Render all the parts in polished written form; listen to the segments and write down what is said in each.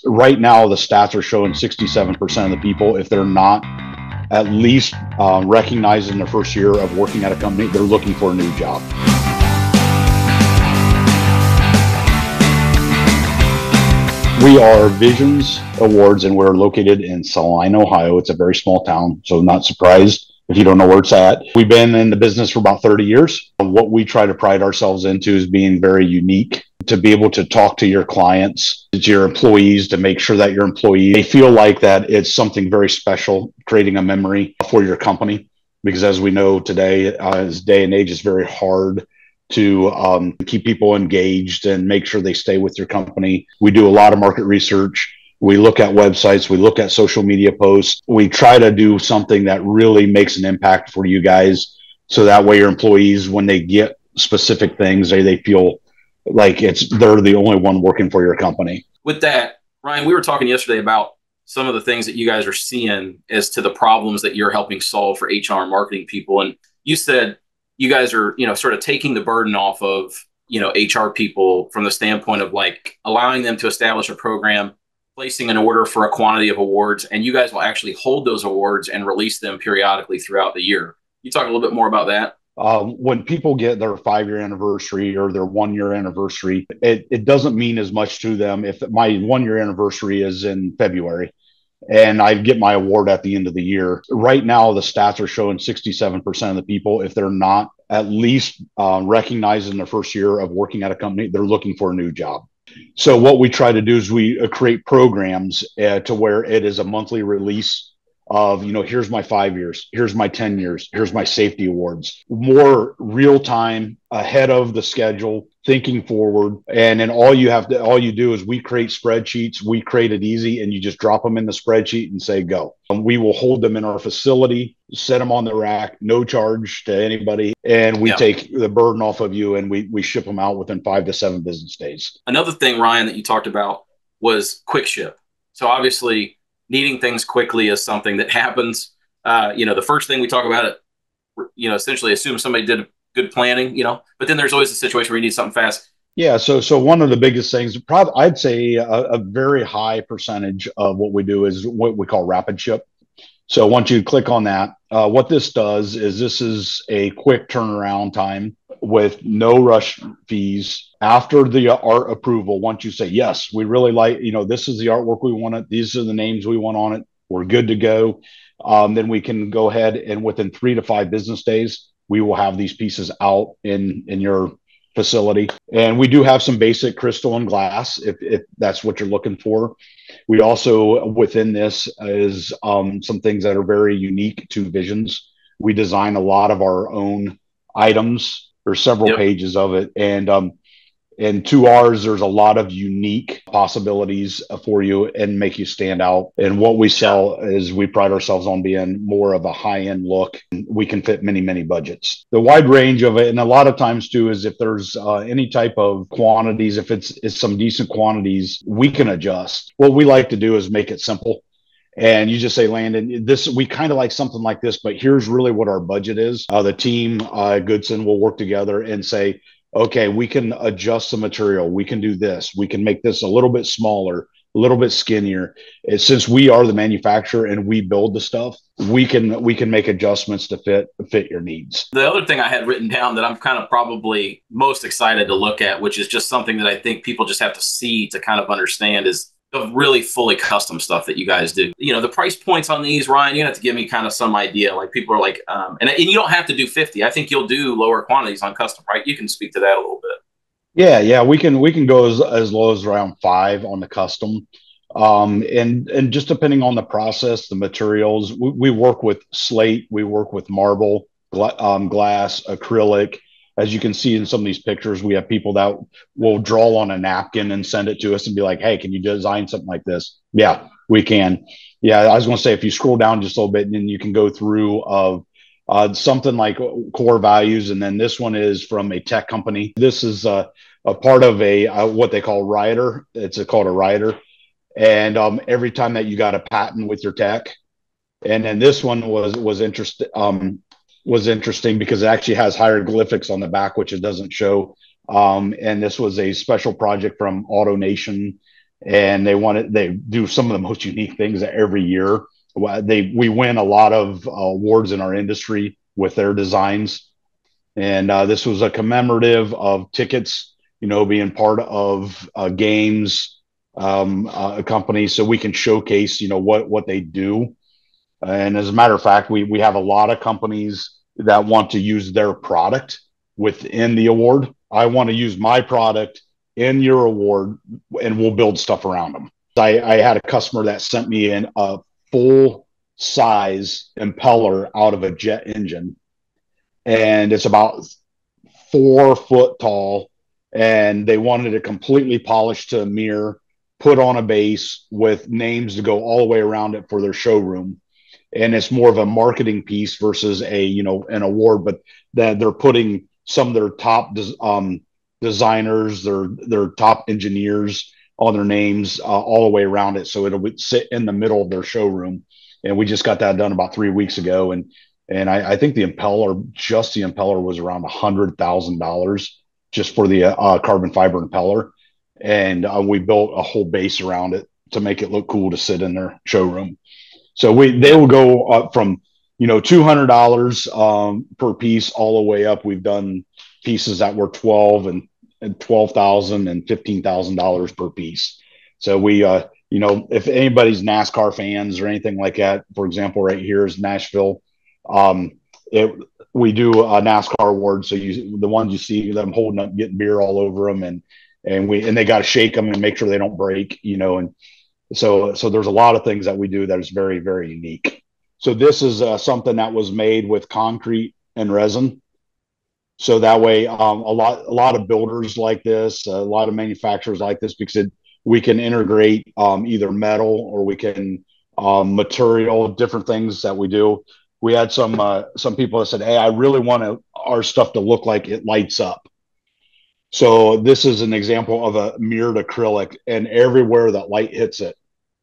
Right now, the stats are showing 67% of the people, if they're not at least recognized in their first year of working at a company, they're looking for a new job. We are Visions Awards, and we're located in Saline, Ohio. It's a very small town, so not surprised if you don't know where it's at. We've been in the business for about 30 years. What we try to pride ourselves into is being very unique, to be able to talk to your clients, to your employees, to make sure that your employees, they feel like that it's something very special, creating a memory for your company. Because as we know today, this day and age, is very hard to keep people engaged and make sure they stay with your company. We do a lot of market research. We look at websites. We look at social media posts. We try to do something that really makes an impact for you guys. So that way your employees, when they get specific things, they feel like they're the only one working for your company. With that, Ryan, we were talking yesterday about some of the things that you guys are seeing as to the problems that you're helping solve for HR marketing people. And you said you guys are, sort of taking the burden off of, HR people from the standpoint of like allowing them to establish a program, placing an order for a quantity of awards, and you guys will actually hold those awards and release them periodically throughout the year. You talk a little bit more about that? When people get their 5-year anniversary or their 1-year anniversary, it doesn't mean as much to them. If my 1-year anniversary is in February and I get my award at the end of the year, right now the stats are showing 67% of the people, if they're not at least recognized in their first year of working at a company, they're looking for a new job. So what we try to do is we create programs to where it is a monthly release of, here's my 5 years, here's my 10 years, here's my safety awards, more real time, ahead of the schedule, thinking forward. And then all you do is we create spreadsheets. We create it easy, and you just drop them in the spreadsheet and say, go. And we will hold them in our facility, set them on the rack, no charge to anybody. And we take the burden off of you, and we ship them out within 5 to 7 business days. Another thing, Ryan, that you talked about was quick ship. So obviously needing things quickly is something that happens. The first thing we talk about it, essentially assume somebody did good planning, but then there's always a situation where you need something fast. Yeah. So one of the biggest things, probably I'd say a very high percentage of what we do is what we call rapid ship. So once you click on that, what this does is this is a quick turnaround time with no rush fees. After the art approval, once you say, yes, we really like, this is the artwork we want it, these are the names we want on it, we're good to go. Then we can go ahead and within 3 to 5 business days, we will have these pieces out in your facility. And we do have some basic crystal and glass if that's what you're looking for. We also, within this, is some things that are very unique to Visions. We design a lot of our own items. There's several pages of it. And to ours, there's a lot of unique possibilities for you and make you stand out. And what we sell is we pride ourselves on being more of a high-end look. We can fit many, many budgets. The wide range of it, and a lot of times too, is if there's any type of quantities, if it's some decent quantities, we can adjust. What we like to do is make it simple. And you just say, Landon, we kind of like something like this, but here's really what our budget is. The team, Goodson, will work together and say, okay, we can adjust the material. We can do this. We can make this a little bit smaller, a little bit skinnier. Since we are the manufacturer and we build the stuff, we can make adjustments to fit your needs. The other thing I had written down that I'm kind of probably most excited to look at, which is just something that I think people just have to see to kind of understand, is the really fully custom stuff that you guys do. The price points on these, Ryan, you have to give me kind of some idea. Like people are like, and you don't have to do 50. I think you'll do lower quantities on custom, right? You can speak to that a little bit. Yeah. We can go as low as around 5 on the custom. And just depending on the process, the materials, we work with slate, we work with marble, glass, acrylic. As you can see in some of these pictures, we have people that will draw on a napkin and send it to us and be like, hey, can you design something like this? Yeah, we can. Yeah, I was going to say, if you scroll down just a little bit, and then you can go through something like core values. And then this one is from a tech company. This is a part of what they call rider. It's called a rider. And every time that you got a patent with your tech. And then this one was interesting because it actually has hieroglyphics on the back, which it doesn't show. And this was a special project from AutoNation and they do some of the most unique things every year. We win a lot of awards in our industry with their designs, and this was a commemorative of tickets, being part of games, a company, so we can showcase, what they do. And as a matter of fact, we have a lot of companies that want to use their product within the award. I want to use my product in your award, and we'll build stuff around them. I had a customer that sent me in a full size impeller out of a jet engine, and it's about 4 foot tall, and they wanted it completely polished to a mirror, put on a base with names to go all the way around it for their showroom. And it's more of a marketing piece versus an award, but that they're putting some of their top designers, their top engineers on their names all the way around it, so it'll sit in the middle of their showroom. And we just got that done about 3 weeks ago, and I think the impeller was around $100,000 just for the carbon fiber impeller, and we built a whole base around it to make it look cool to sit in their showroom. So they will go up from $200 per piece all the way up. We've done pieces that were 12,000 and $15,000 per piece. So if anybody's NASCAR fans or anything like that, for example, right here is Nashville. Um, it We do a NASCAR award, so the ones you see them holding up, getting beer all over them, and they got to shake them and make sure they don't break, and so there's a lot of things that we do that is very, very unique. So this is something that was made with concrete and resin. So that way, a lot of builders like this, a lot of manufacturers like this, because we can integrate either metal, or we can material, different things that we do. We had some people that said, "Hey, I really want our stuff to look like it lights up." So this is an example of a mirrored acrylic, and everywhere that light hits it,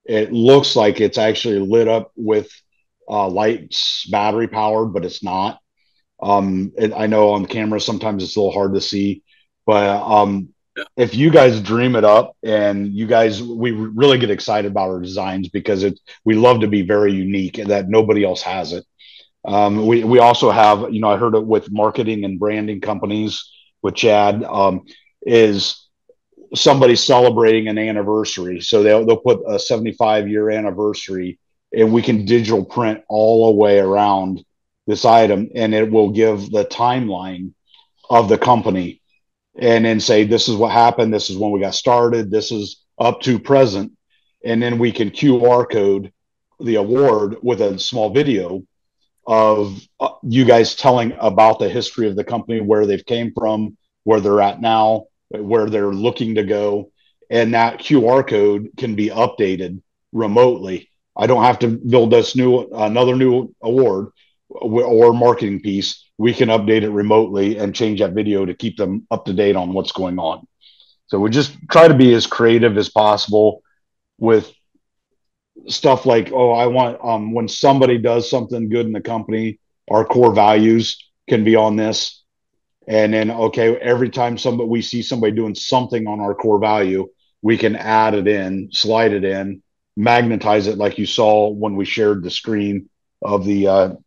it looks like it's actually lit up with lights, battery powered, but it's not. I know on camera sometimes it's a little hard to see, but if you guys dream it up, and we really get excited about our designs, because we love to be very unique and that nobody else has it. We also have, I heard it with marketing and branding companies with Chad, is somebody celebrating an anniversary. So they'll put a 75-year anniversary, and we can digital print all the way around this item, and it will give the timeline of the company, and then say, this is what happened, this is when we got started, this is up to present. And then we can QR code the award with a small video of you guys telling about the history of the company, where they've came from, where they're at now, where they're looking to go. And that QR code can be updated remotely. I don't have to build another new award or marketing piece. We can update it remotely and change that video to keep them up to date on what's going on. So we just try to be as creative as possible with stuff like, oh, I want, when somebody does something good in the company, our core values can be on this. And then, okay, every time we see somebody doing something on our core value, we can add it in, slide it in, magnetize it, like you saw when we shared the screen of the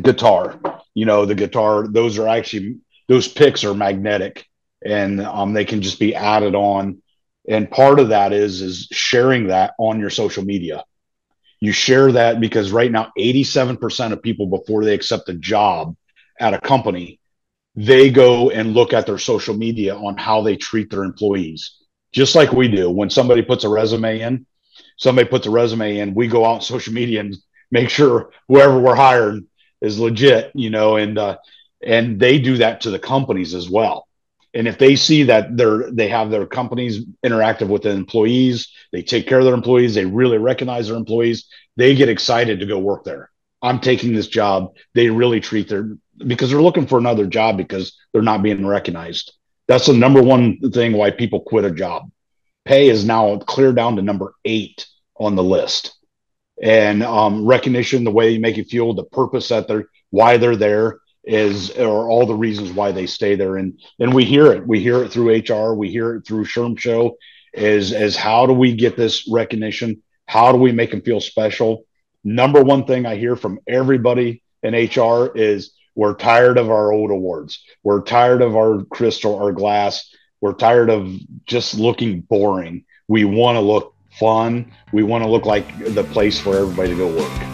guitar. The guitar, those picks are magnetic, and they can just be added on. And part of that is sharing that on your social media. You share that because right now, 87% of people, before they accept a job at a company, they go and look at their social media on how they treat their employees. Just like we do. When somebody puts a resume in, we go out on social media and make sure whoever we're hiring is legit, and they do that to the companies as well. And if they see that they have their companies interactive with the employees, they take care of their employees, they really recognize their employees, they get excited to go work there. I'm taking this job. They really because they're looking for another job because they're not being recognized. That's the number one thing why people quit a job. Pay is now clear down to number 8 on the list. And recognition, the way you make you feel, the purpose why they're there are all the reasons why they stay there. And we hear it. We hear it through HR. We hear it through Sherm Show. is how do we get this recognition? How do we make them feel special? Number one thing I hear from everybody in HR is we're tired of our old awards. We're tired of our crystal, our glass. We're tired of just looking boring. We want to look fun. We want to look like the place for everybody to go work.